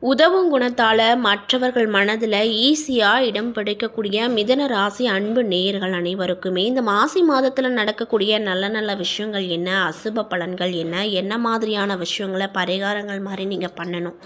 உதவும் குணத்தால் மற்றவர்கள் மனதில் ஈஸியாக இடம் பிடிக்கக்கூடிய மிதுன ராசி அன்பு நேயர்கள் அனைவருக்குமே இந்த மாசி மாதத்தில் நடக்கக்கூடிய நல்ல நல்ல விஷயங்கள் என்ன, அசுப பலன்கள் என்ன, என்ன மாதிரியான விஷயங்களை பரிகாரங்கள் மாதிரி நீங்கள் பண்ணணும்.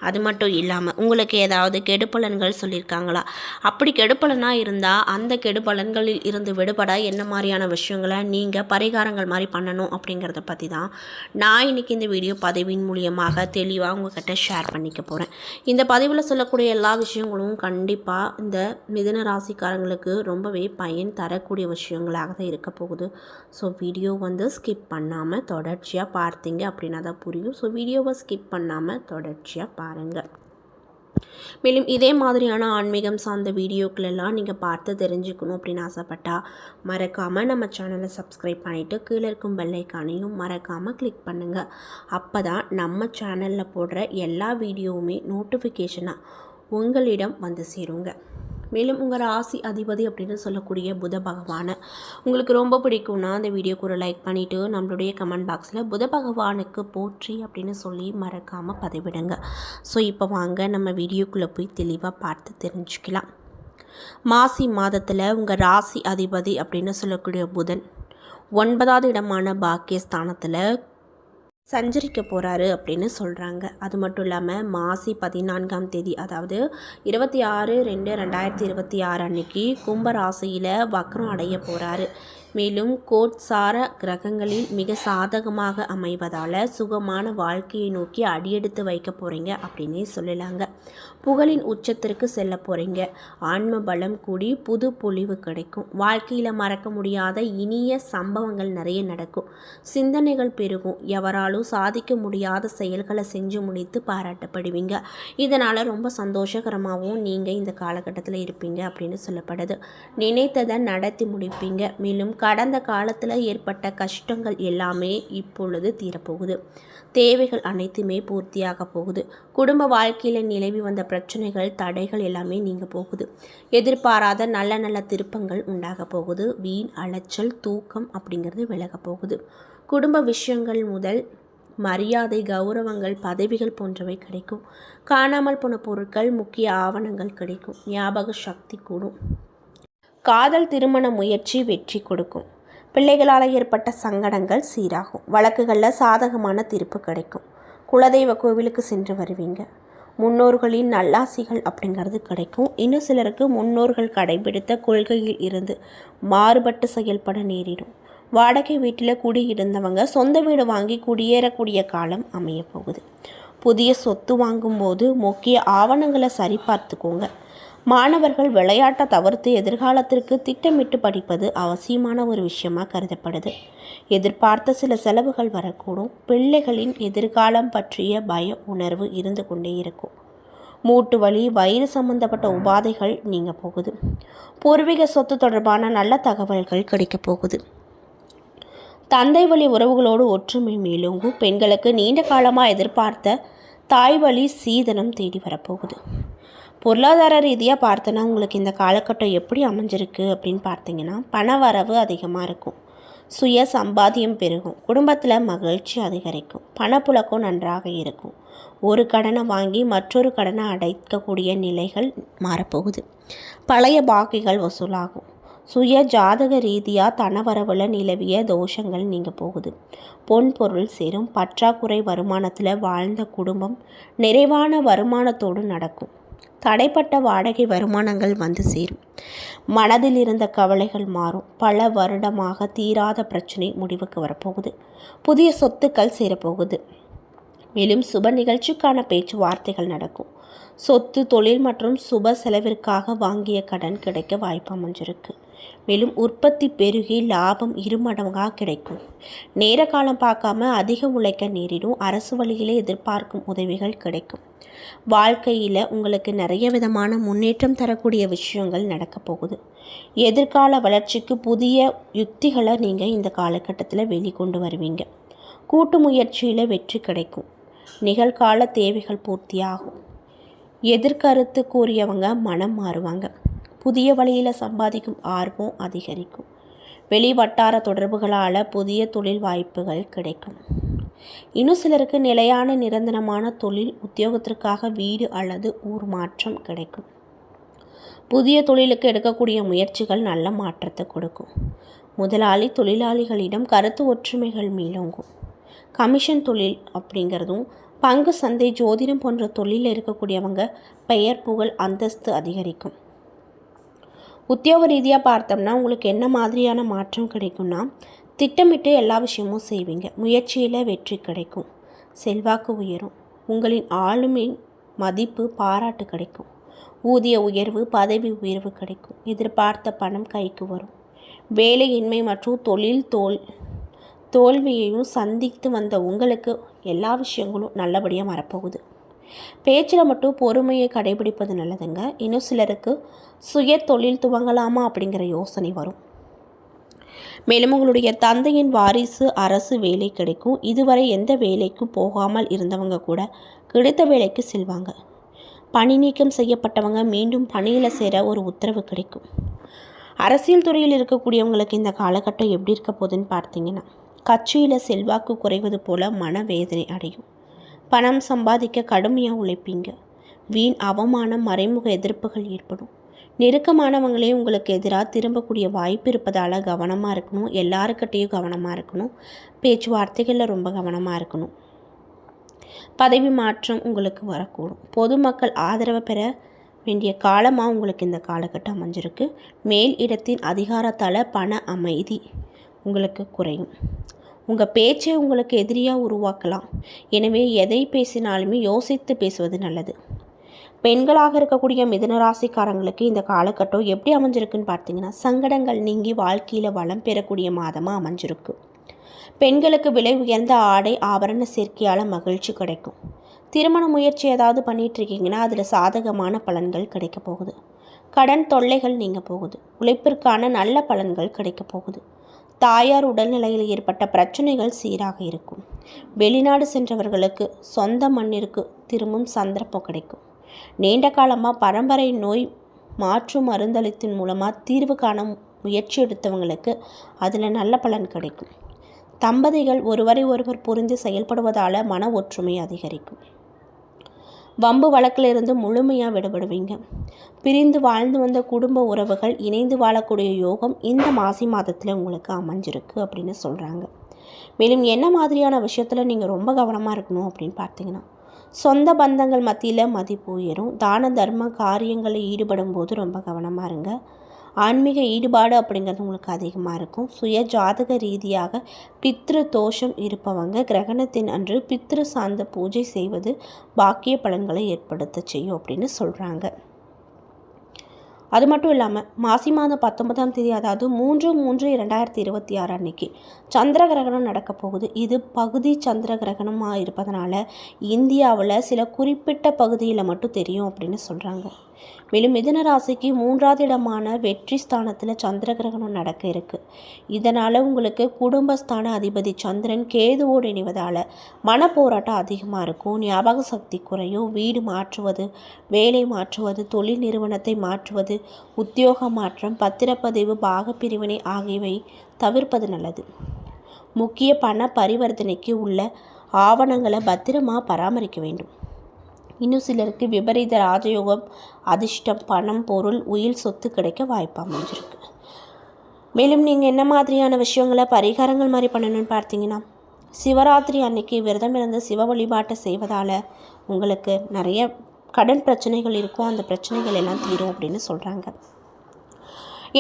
அது மட்டும் இல்லாமல் உங்களுக்கு ஏதாவது கெடுபலன்கள் சொல்லியிருக்காங்களா, அப்படி கெடுபலனாக இருந்தால் அந்த கெடுபலன்களில் இருந்து விடுபட என்ன மாதிரியான விஷயங்களை நீங்கள் பரிகாரங்கள் மாதிரி பண்ணணும் அப்படிங்கிறத பற்றி தான் நான் இன்றைக்கி இந்த வீடியோ பதிவின் மூலியமாக தெளிவாக உங்கள்கிட்ட ஷேர் பண்ணிக்க போகிறேன். இந்த பதிவில் சொல்லக்கூடிய எல்லா விஷயங்களும் கண்டிப்பாக இந்த மிதுன ராசிக்காரங்களுக்கு ரொம்பவே பயன் தரக்கூடிய விஷயங்களாக தான் இருக்க போகுது. ஸோ வீடியோ ஸ்கிப் பண்ணாமல் தொடர்ச்சியாக பார்த்தீங்க அப்படின்னா தான் புரியும். ஸோ வீடியோவை ஸ்கிப் பண்ணாமல் தொடர்ச்சியாக பாருங்கள். மேலும் இதே மாதிரியான ஆன்மீகம் சார்ந்த வீடியோக்களெல்லாம் நீங்கள் பார்த்து தெரிஞ்சுக்கணும் அப்படின்னு ஆசைப்பட்டால் மறக்காமல் நம்ம சேனலை சப்ஸ்கிரைப் பண்ணிவிட்டு கீழே இருக்கும் பெல் ஐக்கானையும் மறக்காமல் கிளிக் பண்ணுங்கள். அப்போ தான் நம்ம சேனலில் போடுற எல்லா வீடியோவுமே நோட்டிஃபிகேஷனாக உங்களிடம் வந்து சேருங்க. மேலும் உங்கள் ராசி அதிபதி அப்படின்னு சொல்லக்கூடிய புத பகவானை உங்களுக்கு ரொம்ப பிடிக்கும்னா அந்த வீடியோக்கு ஒரு லைக் பண்ணிவிட்டு நம்மளுடைய கமெண்ட் பாக்ஸில் புத பகவானுக்கு போற்றி அப்படின்னு சொல்லி மறக்காமல் பதிவிடுங்க. ஸோ இப்போ வாங்க நம்ம வீடியோக்குள்ளே போய் தெளிவாக பார்த்து தெரிஞ்சுக்கலாம். மாசி மாதத்தில் உங்கள் ராசி அதிபதி அப்படின்னு சொல்லக்கூடிய புதன் 9வது இடமான பாக்கியஸ்தானத்தில் சஞ்சரிக்க போகிறாரு அப்படின்னு சொல்கிறாங்க. அது மட்டும் இல்லாமல் மாசி 14ஆம் தேதி, அதாவது 26/2/2026 அன்னைக்கு கும்பராசியில் வக்ரம் அடைய போகிறாரு. மேலும் கோட்சார கிரகங்களில் மிக சாதகமாக அமைவதால் சுகமான வாழ்க்கையை நோக்கி அடியெடுத்து வைக்க போகிறீங்க அப்படின்னே சொல்லலாங்க. புகழின் உச்சத்திற்கு செல்ல போகிறீங்க. ஆன்ம பலம் கூடி புது பொலிவு கிடைக்கும். வாழ்க்கையில் மறக்க முடியாத இனிய சம்பவங்கள் நிறைய நடக்கும். சிந்தனைகள் பெருகும். எவராலும் சாதிக்க முடியாத செயல்களை செஞ்சு முடித்து பாராட்டப்படுவீங்க. இதனால் ரொம்ப சந்தோஷகரமாகவும் நீங்கள் இந்த காலகட்டத்தில் இருப்பீங்க அப்படின்னு சொல்லப்படுது. நினைத்ததை நடத்தி முடிப்பீங்க. மேலும் கடந்த காலத்தில் ஏற்பட்ட கஷ்டங்கள் எல்லாமே இப்பொழுது தீரப்போகுது. தேவைகள் அனைத்துமே பூர்த்தியாக போகுது. குடும்ப வாழ்க்கையில் நிலவி வந்த பிரச்சனைகள், தடைகள் எல்லாமே நீங்க போகுது. எதிர்பாராத நல்ல நல்ல திருப்பங்கள் உண்டாக போகுது. வீண் அலைச்சல், தூக்கம் அப்படிங்கிறது விலக போகுது. குடும்ப விஷயங்கள் முதல் மரியாதை, கௌரவங்கள், பதவிகள் போன்றவை கிடைக்கும். காணாமல் போன பொருட்கள், முக்கிய ஆவணங்கள் கிடைக்கும். ஞாபக சக்தி கூடும். காதல் திருமண முயற்சி வெற்றி கொடுக்கும். பிள்ளைகளால் ஏற்பட்ட சங்கடங்கள் சீராகும். வழக்குகளில் சாதகமான தீர்ப்பு கிடைக்கும். குலதெய்வ கோவிலுக்கு சென்று வருவீங்க. முன்னோர்களின் நல்லாசிகள் அப்படிங்கிறது கிடைக்கும். இன்னும் சிலருக்கு முன்னோர்கள் கடைபிடித்த கொள்கையில் இருந்து மாறுபட்டு செயல்பட நேரிடும். வாடகை வீட்டில் குடியிருந்தவங்க சொந்த வீடு வாங்கி குடியேறக்கூடிய காலம் அமைய போகுது. புதிய சொத்து வாங்கும்போது முக்கிய ஆவணங்களை சரிபார்த்துக்கோங்க. மாணவர்கள் விளையாட்டை தவிர்த்து எதிர்காலத்திற்கு திட்டமிட்டு படிப்பது அவசியமான ஒரு விஷயமாக கருதப்படுது. எதிர்பார்த்த சில செலவுகள் வரக்கூடும். பிள்ளைகளின் எதிர்காலம் பற்றிய பய உணர்வு இருந்து கொண்டே இருக்கும். மூட்டு வலி, வயிறு சம்பந்தப்பட்ட உபாதைகள் நீங்க போகுது. பூர்வீக சொத்து தொடர்பான நல்ல தகவல்கள் கிடைக்க போகுது. தந்தை வழி உறவுகளோடு ஒற்றுமை மேலோங்கும். பெண்களுக்கு நீண்ட காலமாக எதிர்பார்த்த தாய் வழி சீதனம் தேடி வரப்போகுது. பொருளாதார ரீதியாக பார்த்தோன்னா உங்களுக்கு இந்த காலகட்டம் எப்படி அமைஞ்சிருக்கு அப்படின்னு பார்த்தீங்கன்னா, பண வரவு அதிகமாக இருக்கும். சுய சம்பாத்தியம் பெருகும். குடும்பத்தில் மகிழ்ச்சி அதிகரிக்கும். பணப்புழக்கம் நன்றாக இருக்கும். ஒரு கடனை வாங்கி மற்றொரு கடனை அடைக்கக்கூடிய நிலைகள் மாறப்போகுது. பழைய பாக்கிகள் வசூலாகும். சுய ஜாதக ரீதியாக தனவரவில் நிலவிய தோஷங்கள் நீங்க போகுது. பொன் பொருள் சேரும். பற்றாக்குறை வருமானத்தில் வாழ்ந்த குடும்பம் நிறைவான வருமானத்தோடு நடக்கும். தடைப்பட்ட வாடகை வருமானங்கள் வந்து சேரும். மனதில் இருந்த கவலைகள் மாறும். பல வருடமாக தீராத பிரச்சனை முடிவுக்கு வரப்போகுது. புதிய சொத்துக்கள் சேரப்போகுது. மேலும் சுப நிகழ்ச்சிக்கான பேச்சுவார்த்தைகள் நடக்கும். சொத்து, தொழில் மற்றும் சுப செலவிற்காக வாங்கிய கடன் கிடைக்க வாய்ப்பு அமைஞ்சிருக்கு. மேலும் உற்பத்தி பெருகி லாபம் இருமடங்காக கிடைக்கும். நேர காலம் பார்க்காம அதிக உழைக்க நேரிடும். அரசு வழியிலே எதிர்பார்க்கும் உதவிகள் கிடைக்கும். வாழ்க்கையில் உங்களுக்கு நிறைய விதமான முன்னேற்றம் தரக்கூடிய விஷயங்கள் நடக்க போகுது. எதிர்கால வளர்ச்சிக்கு புதிய யுக்திகளை நீங்கள் இந்த காலகட்டத்தில் வெளிக்கொண்டு வருவீங்க. கூட்டு முயற்சியில் வெற்றி கிடைக்கும். நிகழ்கால தேவைகள் பூர்த்தியாகும். எதிர்கருத்து கூறியவங்க மனம் மாறுவாங்க. புதிய வழியில் சம்பாதிக்கும் ஆர்வம் அதிகரிக்கும். வெளி வட்டார தொடர்புகளால் புதிய தொழில் வாய்ப்புகள் கிடைக்கும். இன்னும் சிலருக்கு நிலையான நிரந்தரமான தொழில், உத்தியோகத்திற்காக வீடு அல்லது ஊர் மாற்றம் கிடைக்கும். புதிய தொழிலுக்கு எடுக்கக்கூடிய முயற்சிகள் நல்ல மாற்றத்தை கொடுக்கும். முதலாளி தொழிலாளிகளிடம் கருத்து ஒற்றுமைகள் மேலோங்கும். கமிஷன் தொழில் அப்படிங்கிறதும் பங்கு சந்தை, ஜோதிடம் போன்ற தொழிலில் இருக்கக்கூடியவங்க பெயர், புகழ், அந்தஸ்து அதிகரிக்கும். உத்தியோக ரீதியாக பார்த்தோம்னா உங்களுக்கு என்ன மாதிரியான மாற்றம் கிடைக்கும்னா, திட்டமிட்டு எல்லா விஷயமும் செய்வீங்க. முயற்சியில் வெற்றி கிடைக்கும். செல்வாக்கு உயரும். உங்களின் ஆளுமை மதிப்பு, பாராட்டு கிடைக்கும். ஊதிய உயர்வு, பதவி உயர்வு கிடைக்கும். எதிர்பார்த்த பணம் கைக்கு வரும். வேலையின்மை மற்றும் தொழில் தோல்வியையும் சந்தித்து வந்த உங்களுக்கு எல்லா விஷயங்களும் நல்லபடியாக வரப்போகுது. பேச்சில் மட்டும் பொறுமையை கடைபிடிப்பது நல்லதுங்க. இன்னும் சிலருக்கு சுய தொழில் துவங்கலாமா அப்படிங்கிற யோசனை வரும். மேலும் உங்களுடைய தந்தையின் வாரிசு அரசு வேலை கிடைக்கும். இதுவரை எந்த வேலைக்கும் போகாமல் இருந்தவங்க கூட கிடைத்த வேலைக்கு செல்வாங்க. பணி நீக்கம் செய்யப்பட்டவங்க மீண்டும் பணியில் சேர ஒரு உத்தரவு கிடைக்கும். அரசியல் துறையில் இருக்கக்கூடியவங்களுக்கு இந்த காலகட்டம் எப்படி இருக்க போகுதுன்னு பார்த்தீங்கன்னா, கட்சியில் செல்வாக்கு குறைவது போல் மனவேதனை அடையும். பணம் சம்பாதிக்க கடுமையாக உழைப்பீங்க. வீண் அவமானம், மறைமுக எதிர்ப்புகள் ஏற்படும். நெருக்கமானவங்களே உங்களுக்கு எதிராக திரும்பக்கூடிய வாய்ப்பு இருப்பதால் கவனமாக இருக்கணும். எல்லாருக்கிட்டையும் கவனமாக இருக்கணும். பேச்சுவார்த்தைகளில் ரொம்ப கவனமாக இருக்கணும். பதவி மாற்றம் உங்களுக்கு வரக்கூடும். பொதுமக்கள் ஆதரவை பெற வேண்டிய காலமாக உங்களுக்கு இந்த காலகட்டம் அமைஞ்சிருக்கு. மேல் இடத்தின் அதிகாரத்தால் பண அமைதி உங்களுக்கு குறையும். உங்கள் பேச்சை உங்களுக்கு எதிரியாக உருவாக்கலாம். எனவே எதை பேசினாலுமே யோசித்து பேசுவது நல்லது. பெண்களாக இருக்கக்கூடிய மிதுன ராசிக்காரங்களுக்கு இந்த காலகட்டம் எப்படி அமைஞ்சிருக்குன்னு பார்த்தீங்கன்னா, சங்கடங்கள் நீங்கி வாழ்க்கையில் வளம் பெறக்கூடிய மாதமாக அமைஞ்சிருக்கு. பெண்களுக்கு விலை உயர்ந்த ஆடை ஆபரண சேர்க்கையால் மகிழ்ச்சி கிடைக்கும். திருமண முயற்சி ஏதாவது பண்ணிகிட்ருக்கீங்கன்னா அதில் சாதகமான பலன்கள் கிடைக்க போகுது. கடன் தொல்லைகள் நீங்க போகுது. உழைப்பிற்கான நல்ல பலன்கள் கிடைக்க போகுது. தாயார் உடல்நிலையில் ஏற்பட்ட பிரச்சனைகள் சீராக இருக்கும். வெளிநாடு சென்றவர்களுக்கு சொந்த மண்ணிற்கு திரும்பும் சந்தர்ப்பம் கிடைக்கும். நீண்ட காலமாக பரம்பரை நோய் மாற்று மருந்தளித்தின் மூலமாக தீர்வு காண முயற்சி எடுத்தவங்களுக்கு அதில் நல்ல பலன் கிடைக்கும். தம்பதிகள் ஒருவரை ஒருவர் புரிந்து செயல்படுவதால் மன ஒற்றுமை அதிகரிக்கும். வம்பு வழக்கிலிருந்து முழுமையாக விடுபடுவீங்க. பிரிந்து வாழ்ந்து வந்த குடும்ப உறவுகள் இணைந்து வாழக்கூடிய யோகம் இந்த மாசி மாதத்தில் உங்களுக்கு அமைஞ்சிருக்கு அப்படின்னு சொல்கிறாங்க. மேலும் என்ன மாதிரியான விஷயத்தில் நீங்கள் ரொம்ப கவனமாக இருக்கணும் அப்படின்னு பார்த்தீங்கன்னா, சொந்த பந்தங்கள் மத்தியில் மதிப்பு உயரும். தான தர்ம காரியங்களில் ஈடுபடும் போது ரொம்ப கவனமாக இருங்க. ஆன்மீக ஈடுபாடு அப்படிங்கிறது உங்களுக்கு அதிகமாக இருக்கும். சுய ஜாதக ரீதியாக பித்ரு தோஷம் இருப்பவங்க கிரகணத்தின் அன்று பித்ரு சார்ந்த பூஜை செய்வது பாக்கிய பலன்களை ஏற்படுத்த செய்யும் அப்படின்னு சொல்கிறாங்க. அது மட்டும் இல்லாமல் மாசி மாதம் 19ஆம் தேதி, அதாவது 3/3/2026 அன்னைக்கு சந்திர கிரகணம் நடக்க போகுது. இது பகுதி சந்திர கிரகணமாக இருப்பதனால இந்தியாவில் சில குறிப்பிட்ட பகுதியில் மட்டும் தெரியும் அப்படின்னு சொல்கிறாங்க. மேலும் மிதுன ராசிக்கு 3ஆவது இடமான வெற்றி ஸ்தானத்தில் சந்திர கிரகணம் நடக்க இருக்குது. இதனால் உங்களுக்கு குடும்பஸ்தான அதிபதி சந்திரன் கேதுவோடு இணைவதால் மனப்போராட்டம் அதிகமாக இருக்கும். ஞாபக சக்தி குறையும். வீடு மாற்றுவது, வேலை மாற்றுவது, தொழில் நிறுவனத்தை மாற்றுவது, உத்தியோக மாற்றம், பத்திரப்பதிவு, பாகப்பிரிவினை ஆகியவை தவிர்ப்பது நல்லது. முக்கிய பண பரிவர்த்தனைக்கு உள்ள ஆவணங்களை பத்திரமாக பராமரிக்க வேண்டும். இன்னும் சிலருக்கு விபரீத ராஜயோகம், அதிர்ஷ்டம், பணம், பொருள், உயில், சொத்து கிடைக்க வாய்ப்பு அமைஞ்சிருக்கு. மேலும் நீங்கள் என்ன மாதிரியான விஷயங்களை பரிகாரங்கள் மாதிரி பண்ணணும்னு பார்த்தீங்கன்னா, சிவராத்திரி அன்னைக்கு விரதம் இருந்து சிவ வழிபாட்டை செய்வதால் உங்களுக்கு நிறைய கடன் பிரச்சனைகள் இருக்கும். அந்த பிரச்சனைகள் எல்லாம் தீரும் அப்படின்னு சொல்கிறாங்க.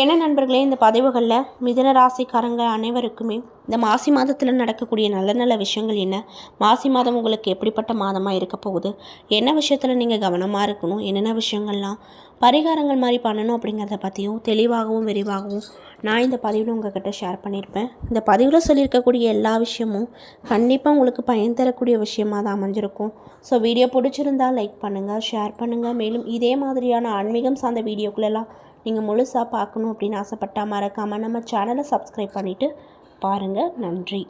என்ன நண்பர்களே, இந்த பதிவுகளில் மிதுன ராசிக்காரங்க அனைவருக்குமே இந்த மாசி மாதத்தில் நடக்கக்கூடிய நல்ல நல்ல விஷயங்கள் என்ன, மாசி மாதம் உங்களுக்கு எப்படிப்பட்ட மாதமாக இருக்க போகுது, என்ன விஷயத்தில் நீங்கள் கவனமாக இருக்கணும், என்னென்ன விஷயங்கள்லாம் பரிகாரங்கள் மாதிரி பண்ணணும் அப்படிங்கிறத பற்றியும் தெளிவாகவும் விரிவாகவும் நான் இந்த பதிவில் உங்கள்கிட்ட ஷேர் பண்ணியிருப்பேன். இந்த பதிவில் சொல்லியிருக்கக்கூடிய எல்லா விஷயமும் கண்டிப்பாக உங்களுக்கு பயன் தரக்கூடிய விஷயமாக தான் அமைஞ்சிருக்கும். ஸோ வீடியோ பிடிச்சிருந்தால் லைக் பண்ணுங்கள், ஷேர் பண்ணுங்கள். மேலும் இதே மாதிரியான ஆன்மீகம் சார்ந்த வீடியோக்களெல்லாம் நீங்கள் முழுசாக பார்க்கணும் அப்படின்னு ஆசைப்பட்டால் மறக்காமல் நம்ம சேனலை சப்ஸ்கிரைப் பண்ணிவிட்டு பாருங்கள். நன்றி.